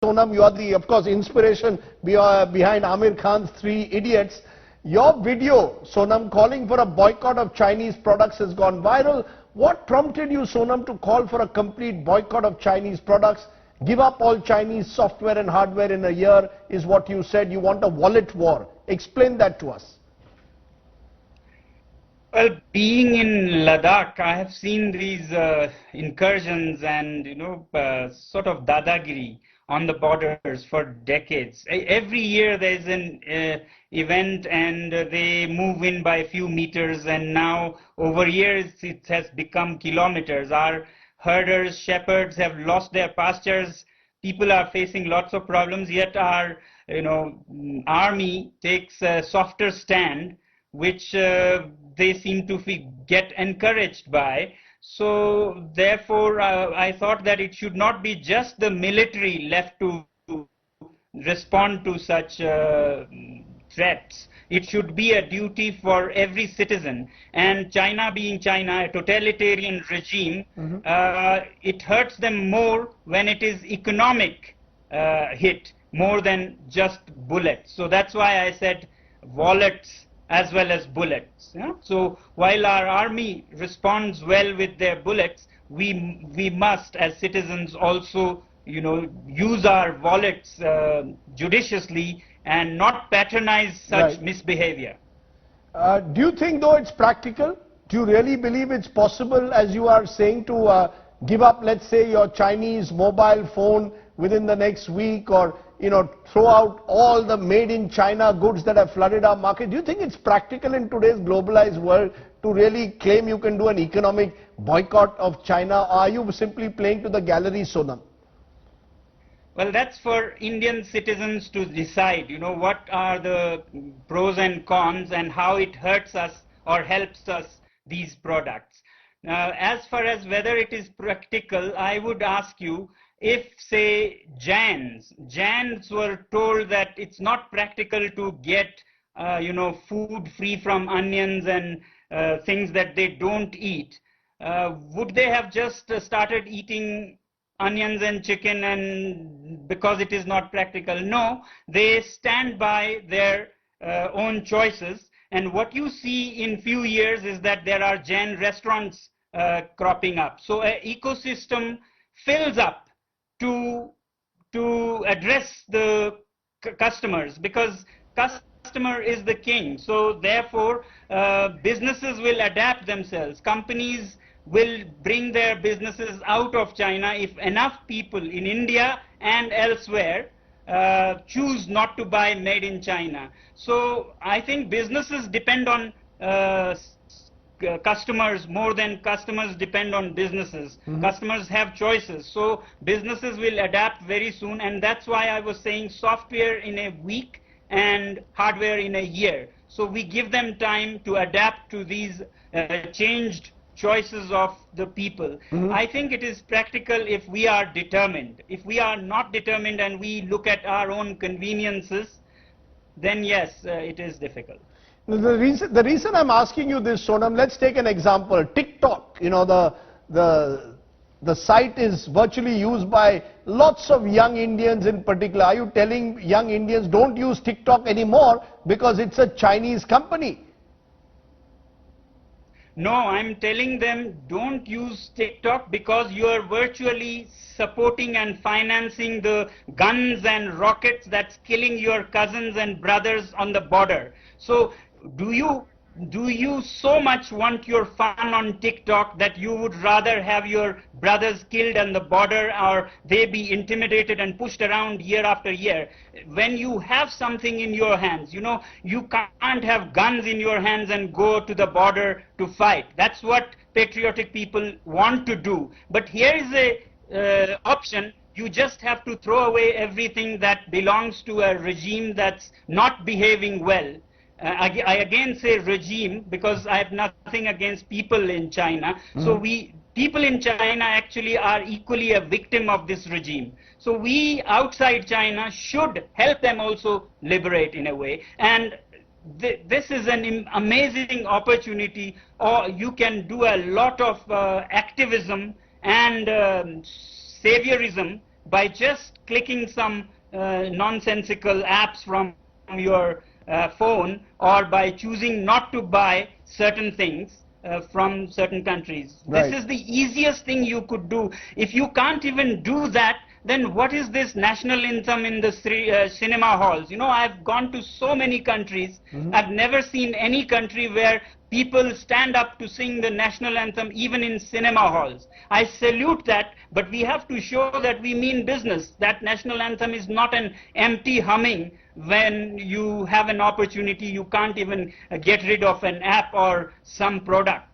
Sonum, you are the, of course, inspiration behind Amir Khan's Three Idiots. Your video, Sonum, calling for a boycott of Chinese products has gone viral. What prompted you, Sonum, to call for a complete boycott of Chinese products? Give up all Chinese software and hardware in a year is what you said. You want a wallet war. Explain that to us. Well, being in Ladakh, I have seen these incursions and, sort of dadagiri on the borders for decades. Every year there's an event and they move in by a few meters, and now over years it has become kilometers. Our herders, shepherds have lost their pastures. People are facing lots of problems, yet our army takes a softer stand, which they seem to get encouraged by. So therefore I thought that it should not be just the military left to respond to such threats. It should be a duty for every citizen. And China being China, a totalitarian regime, it hurts them more when it is economic hit more than just bullets. So that's why I said wallets as well as bullets. Yeah? So while our army responds well with their bullets, we must as citizens also use our wallets judiciously and not patronize such misbehavior. Do you think though it's practical? Do you really believe it's possible, as you are saying, to give up, let's say, your Chinese mobile phone within the next week, or throw out all the made in China goods that have flooded our market? Do you think it's practical in today's globalized world to really claim you can do an economic boycott of China, or are you simply playing to the gallery, Sonum? Well, that's for Indian citizens to decide, what are the pros and cons and how it hurts us or helps us, these products. As far as whether it is practical, I would ask you, if, say, Jains were told that it's not practical to get, food free from onions and things that they don't eat, would they have just started eating onions and chicken and because it is not practical? No, they stand by their own choices. And what you see in few years is that there are Jain restaurants cropping up. So an ecosystem fills up to address the customers, because customer is the king. So therefore businesses will adapt themselves. Companies will bring their businesses out of China if enough people in India and elsewhere choose not to buy made in China. So I think businesses depend on customers more than customers depend on businesses. Customers have choices, so businesses will adapt very soon, and that's why I was saying software in a week and hardware in a year. So we give them time to adapt to these changed choices of the people. I think it is practical if we are determined. If we are not determined and we look at our own conveniences, then yes, it is difficult. The reason I'm asking you this, Sonum, let's take an example. TikTok, the site is virtually used by lots of young Indians in particular. Are you telling young Indians don't use TikTok anymore because it's a Chinese company? No, I'm telling them don't use TikTok because you are virtually supporting and financing the guns and rockets that's killing your cousins and brothers on the border. So do you so much want your fun on TikTok that you would rather have your brothers killed on the border, or they be intimidated and pushed around year after year? When you have something in your hands, you can't have guns in your hands and go to the border to fight. That's what patriotic people want to do. But here is a option. You just have to throw away everything that belongs to a regime that's not behaving well. I again say regime because I have nothing against people in China. So people in China actually are equally a victim of this regime. So we outside China should help them also liberate in a way. And this is an amazing opportunity. Or you can do a lot of activism and saviorism by just clicking some nonsensical apps from your phone, or by choosing not to buy certain things from certain countries. Right. This is the easiest thing you could do. If you can't even do that, then what is this national anthem in the cinema halls? You know, I've gone to so many countries. I've never seen any country where people stand up to sing the national anthem even in cinema halls. I salute that, but we have to show that we mean business. That national anthem is not an empty humming. When you have an opportunity, you can't even get rid of an app or some product.